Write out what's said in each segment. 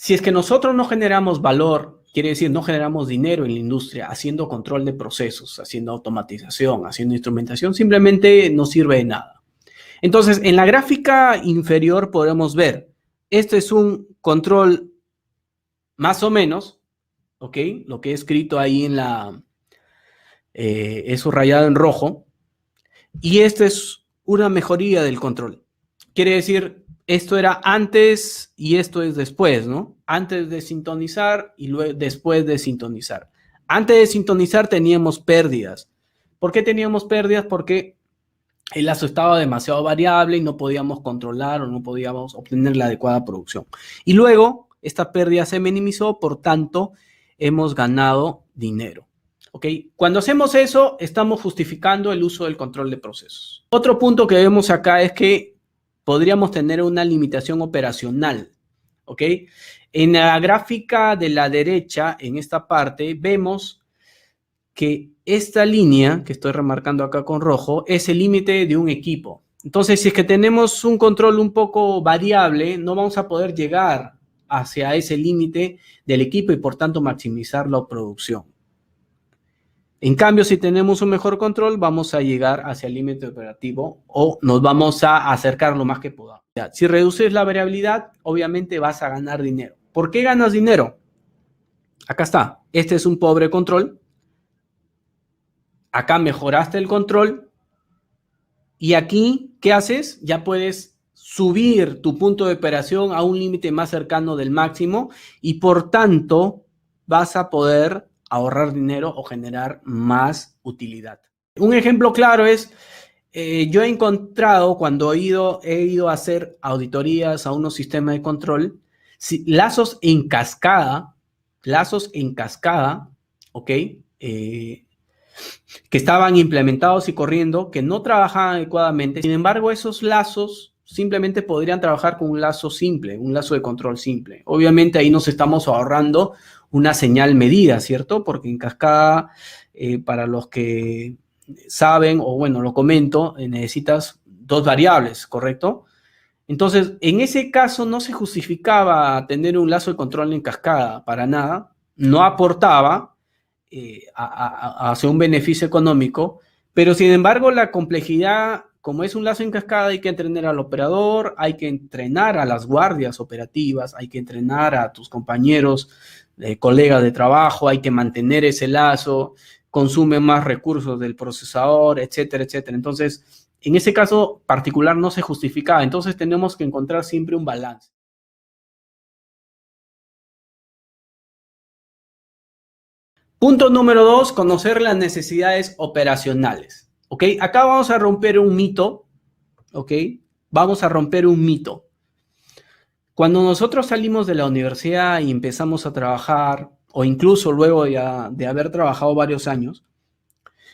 Si es que nosotros no generamos valor, quiere decir no generamos dinero en la industria haciendo control de procesos, haciendo automatización, haciendo instrumentación, simplemente no sirve de nada. Entonces, en la gráfica inferior podemos ver, este es un control más o menos, ¿ok? Lo que he escrito ahí en es subrayado en rojo, y esta es una mejoría del control. Quiere decir, esto era antes y esto es después, ¿no? Antes de sintonizar y luego después de sintonizar. Antes de sintonizar teníamos pérdidas. ¿Por qué teníamos pérdidas? Porque el lazo estaba demasiado variable y no podíamos controlar o no podíamos obtener la adecuada producción. Y luego esta pérdida se minimizó, por tanto, hemos ganado dinero. ¿Ok? Cuando hacemos eso, estamos justificando el uso del control de procesos. Otro punto que vemos acá es que podríamos tener una limitación operacional. ¿Ok? En la gráfica de la derecha, en esta parte, vemos que esta línea que estoy remarcando acá con rojo es el límite de un equipo. Entonces, si es que tenemos un control un poco variable, no vamos a poder llegar hacia ese límite del equipo y por tanto maximizar la producción. En cambio, si tenemos un mejor control, vamos a llegar hacia el límite operativo o nos vamos a acercar lo más que podamos. Si reduces la variabilidad, obviamente vas a ganar dinero. ¿Por qué ganas dinero? Acá está. Este es un pobre control. Acá mejoraste el control. Y aquí, ¿qué haces? Ya puedes subir tu punto de operación a un límite más cercano del máximo y por tanto vas a poder ahorrar dinero o generar más utilidad. Un ejemplo claro es, yo he encontrado cuando he ido a hacer auditorías a unos sistemas de control, lazos en cascada, ¿ok? Que estaban implementados y corriendo, que no trabajaban adecuadamente. Sin embargo, esos lazos simplemente podrían trabajar con un lazo simple, un lazo de control simple. Obviamente ahí nos estamos ahorrando una señal medida, ¿cierto? Porque en cascada, para los que saben, o bueno, lo comento, necesitas dos variables, ¿correcto? Entonces, en ese caso no se justificaba tener un lazo de control en cascada, para nada, no aportaba hacia un beneficio económico, pero sin embargo la complejidad, como es un lazo en cascada, hay que entrenar al operador, hay que entrenar a las guardias operativas, hay que entrenar a tus compañeros, colegas de trabajo, hay que mantener ese lazo, consume más recursos del procesador, etcétera, etcétera. Entonces, en ese caso particular no se justificaba, entonces tenemos que encontrar siempre un balance. Punto número 2, conocer las necesidades operacionales. ¿Ok? Acá vamos a romper un mito. ¿Ok? Vamos a romper un mito. Cuando nosotros salimos de la universidad y empezamos a trabajar, o incluso luego de haber trabajado varios años,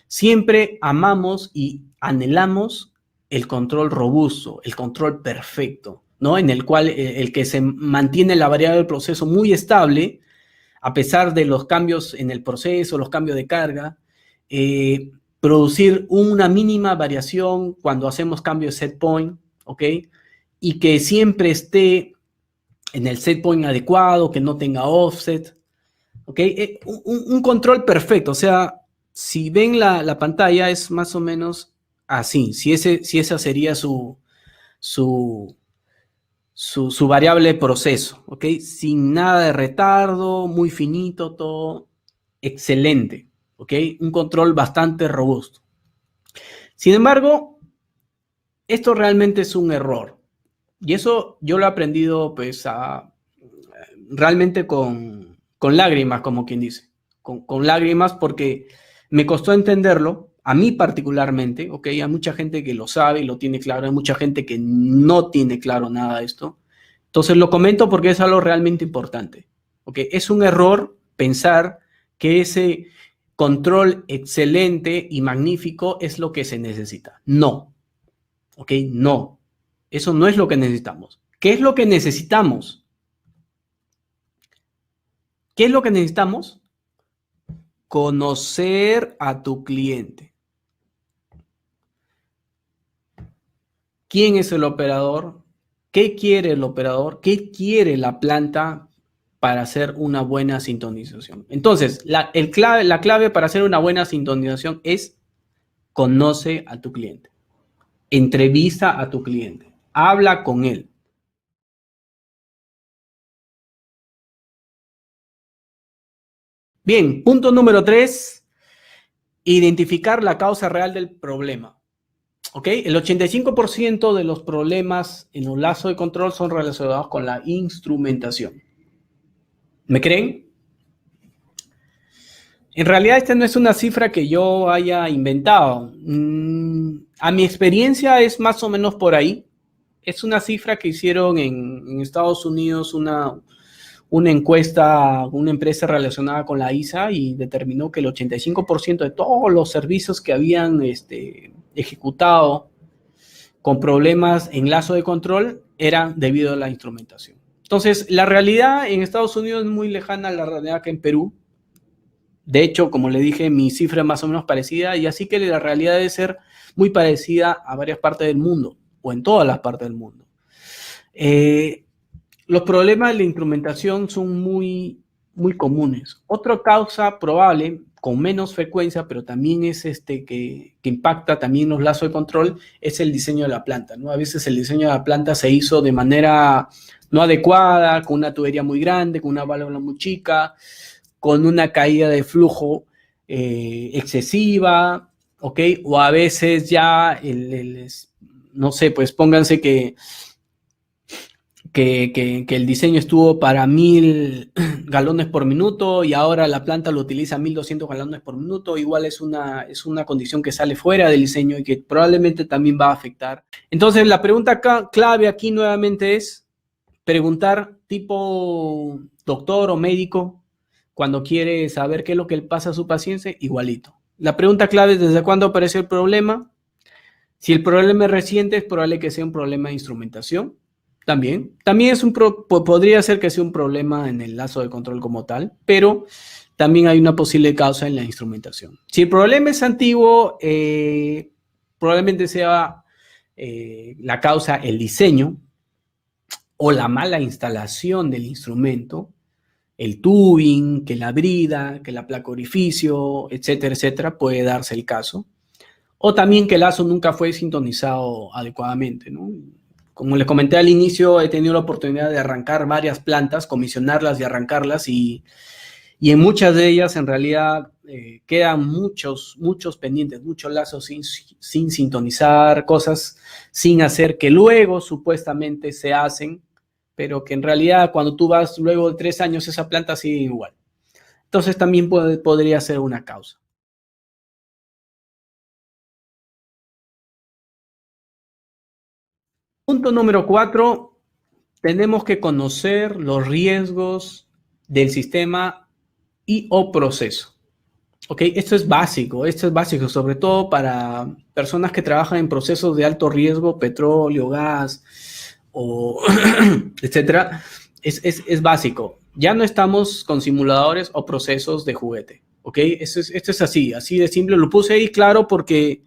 siempre amamos y anhelamos el control robusto, el control perfecto, ¿no? En el cual el que se mantiene la variable del proceso muy estable, a pesar de los cambios en el proceso, los cambios de carga, producir una mínima variación cuando hacemos cambio de set point, ¿ok? Y que siempre esté en el set point adecuado, que no tenga offset, ¿ok? Un control perfecto, o sea, si ven la pantalla es más o menos así, si esa sería su variable de proceso, ¿ok? Sin nada de retardo, muy finito, todo excelente, ¿ok? Un control bastante robusto. Sin embargo, esto realmente es un error. Y eso yo lo he aprendido, pues, realmente con lágrimas, como quien dice. Con lágrimas porque me costó entenderlo, a mí particularmente, ¿ok? Hay mucha gente que lo sabe y lo tiene claro, hay mucha gente que no tiene claro nada de esto. Entonces lo comento porque es algo realmente importante, ¿ok? Es un error pensar que ese control excelente y magnífico es lo que se necesita. No, ¿ok? No, eso no es lo que necesitamos. ¿Qué es lo que necesitamos? ¿Qué es lo que necesitamos? Conocer a tu cliente. ¿Quién es el operador? ¿Qué quiere el operador? ¿Qué quiere la planta? para hacer una buena sintonización. Entonces, la clave para hacer una buena sintonización es conoce a tu cliente, entrevista a tu cliente, habla con él. Bien, punto número 3, identificar la causa real del problema. ¿Ok? El 85% de los problemas en los lazos de control son relacionados con la instrumentación. ¿Me creen? En realidad esta no es una cifra que yo haya inventado. A mi experiencia es más o menos por ahí. Es una cifra que hicieron en Estados Unidos una encuesta, una empresa relacionada con la ISA, y determinó que el 85% de todos los servicios que habían ejecutado con problemas en lazo de control eran debido a la instrumentación. Entonces, la realidad en Estados Unidos es muy lejana a la realidad que en Perú. De hecho, como le dije, mi cifra es más o menos parecida, y así que la realidad debe ser muy parecida a varias partes del mundo, o en todas las partes del mundo. Los problemas de la instrumentación son muy comunes. Otra causa probable, con menos frecuencia, pero también es que impacta también los lazos de control, es el diseño de la planta, ¿no? A veces el diseño de la planta se hizo de manera no adecuada, con una tubería muy grande, con una válvula muy chica, con una caída de flujo excesiva, ¿ok? O a veces ya, no sé, pues pónganse que el diseño estuvo para 1000 galones por minuto y ahora la planta lo utiliza 1200 galones por minuto. Igual es una condición que sale fuera del diseño y que probablemente también va a afectar. Entonces, la pregunta clave aquí nuevamente es preguntar tipo doctor o médico cuando quiere saber qué es lo que le pasa a su paciente, igualito. La pregunta clave es ¿desde cuándo apareció el problema? Si el problema es reciente, es probable que sea un problema de instrumentación. También podría ser que sea un problema en el lazo de control como tal, pero también hay una posible causa en la instrumentación. Si el problema es antiguo, probablemente sea la causa el diseño o la mala instalación del instrumento, el tubing, que la brida, que la placa orificio, etcétera, etcétera, puede darse el caso. O también que el lazo nunca fue sintonizado adecuadamente, ¿no? Como les comenté al inicio, he tenido la oportunidad de arrancar varias plantas, comisionarlas y arrancarlas, y en muchas de ellas en realidad quedan muchos pendientes, muchos lazos sin sintonizar, cosas sin hacer que luego supuestamente se hacen, pero que en realidad cuando tú vas luego de 3 años esa planta sigue igual. Entonces también podría ser una causa. Punto número 4, tenemos que conocer los riesgos del sistema y o proceso. ¿Ok? Esto es básico, sobre todo para personas que trabajan en procesos de alto riesgo, petróleo, gas, o etcétera. Es básico. Ya no estamos con simuladores o procesos de juguete. ¿Ok? Esto es así de simple. Lo puse ahí claro porque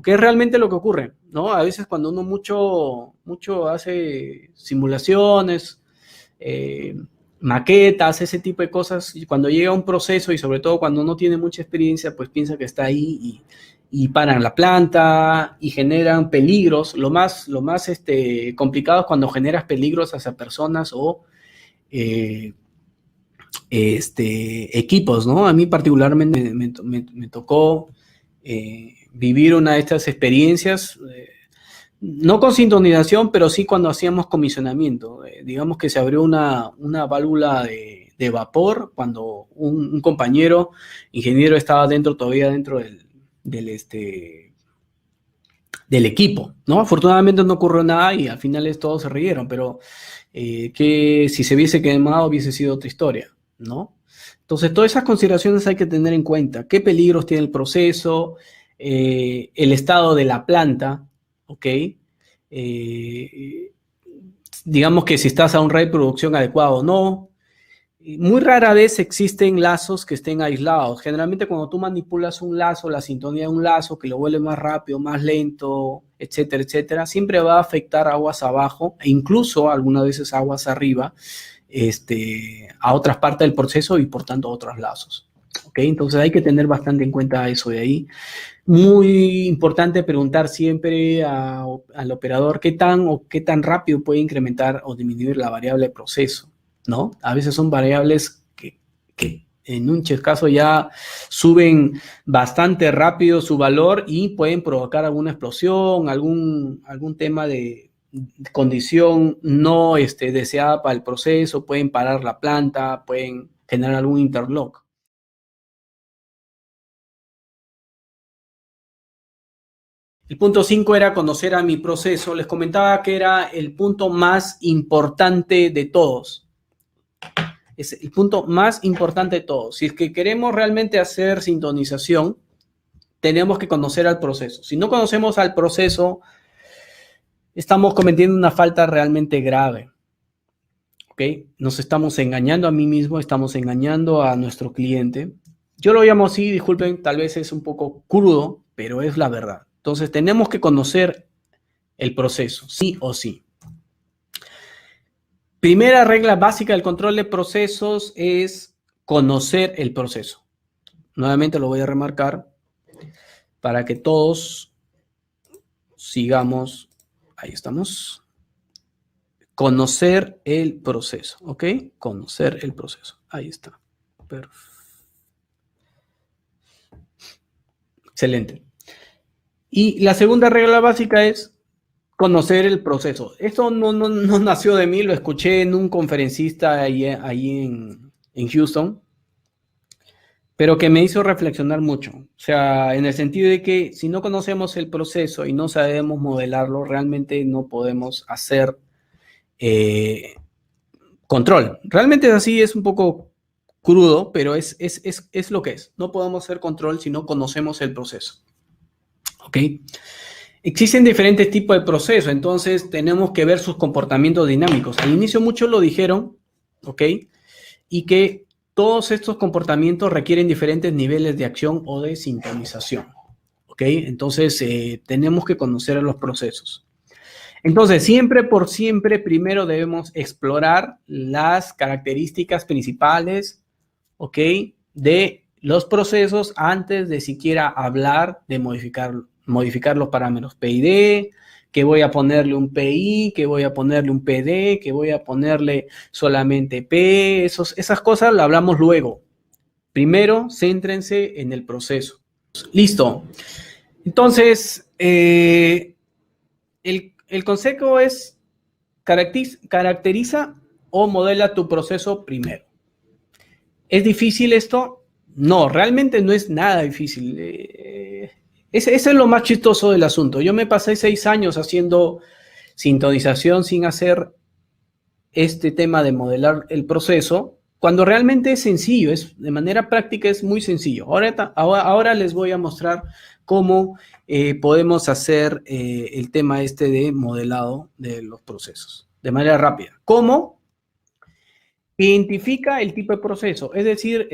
es realmente lo que ocurre, ¿no? A veces cuando uno mucho hace simulaciones, maquetas, ese tipo de cosas, y cuando llega un proceso y sobre todo cuando no tiene mucha experiencia, pues piensa que está ahí y paran la planta y generan peligros. Lo más complicado es cuando generas peligros hacia personas o equipos, ¿no? A mí particularmente me tocó vivir una de estas experiencias, no con sintonización, pero sí cuando hacíamos comisionamiento. Digamos que se abrió una válvula de vapor cuando un compañero ingeniero estaba todavía dentro del equipo, ¿no? Afortunadamente no ocurrió nada y al final todos se rieron, pero que si se hubiese quemado hubiese sido otra historia, ¿no? Entonces, todas esas consideraciones hay que tener en cuenta. ¿Qué peligros tiene el proceso? El estado de la planta, ¿ok? Digamos que si estás a un rate de producción adecuado o no. Muy rara vez existen lazos que estén aislados. Generalmente cuando tú manipulas un lazo, la sintonía de un lazo que lo vuelve más rápido, más lento, etcétera, etcétera, siempre va a afectar aguas abajo e incluso algunas veces aguas arriba a otras partes del proceso y por tanto a otros lazos. ¿Ok? Entonces hay que tener bastante en cuenta eso de ahí. Muy importante preguntar siempre al operador qué tan rápido puede incrementar o disminuir la variable de proceso, ¿no? A veces son variables que en un caso ya suben bastante rápido su valor y pueden provocar alguna explosión, algún tema de condición no deseada para el proceso, pueden parar la planta, pueden generar algún interlock. El punto 5 era conocer a mi proceso. Les comentaba que era el punto más importante de todos. Es el punto más importante de todos. Si es que queremos realmente hacer sintonización, tenemos que conocer al proceso. Si no conocemos al proceso, estamos cometiendo una falta realmente grave. ¿Ok? Nos estamos engañando a mí mismo, estamos engañando a nuestro cliente. Yo lo llamo así, disculpen, tal vez es un poco crudo, pero es la verdad. Entonces, tenemos que conocer el proceso, sí o sí. Primera regla básica del control de procesos es conocer el proceso. Nuevamente lo voy a remarcar para que todos sigamos. Ahí estamos. Conocer el proceso, ¿ok? Conocer el proceso. Ahí está. Perfecto. Excelente. Y la segunda regla básica es conocer el proceso. Esto no nació de mí, lo escuché en un conferencista ahí en Houston, pero que me hizo reflexionar mucho. O sea, en el sentido de que si no conocemos el proceso y no sabemos modelarlo, realmente no podemos hacer control. Realmente es así, es un poco crudo, pero es lo que es. No podemos hacer control si no conocemos el proceso. ¿Ok? Existen diferentes tipos de procesos, entonces tenemos que ver sus comportamientos dinámicos. Al inicio muchos lo dijeron, ¿ok? Y que todos estos comportamientos requieren diferentes niveles de acción o de sintonización, ¿ok? Entonces tenemos que conocer los procesos. Entonces, siempre primero debemos explorar las características principales, ¿ok? De los procesos antes de siquiera hablar de modificar los parámetros PID, que voy a ponerle un PI, que voy a ponerle un PD, que voy a ponerle solamente P, esas cosas las hablamos luego. Primero, céntrense en el proceso. Listo. Entonces, el consejo es caracteriza o modela tu proceso primero. ¿Es difícil esto? No, realmente no es nada difícil. Ese es lo más chistoso del asunto. Yo me pasé 6 años haciendo sintonización sin hacer este tema de modelar el proceso, cuando realmente es sencillo, de manera práctica es muy sencillo. Ahora les voy a mostrar cómo podemos hacer el tema de modelado de los procesos de manera rápida. ¿Cómo? Identifica el tipo de proceso, es decir,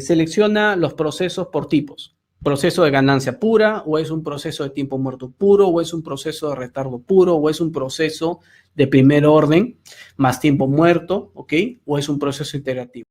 selecciona los procesos por tipos. Proceso de ganancia pura, o es un proceso de tiempo muerto puro, o es un proceso de retardo puro, o es un proceso de primer orden más tiempo muerto, ¿ok? O es un proceso iterativo.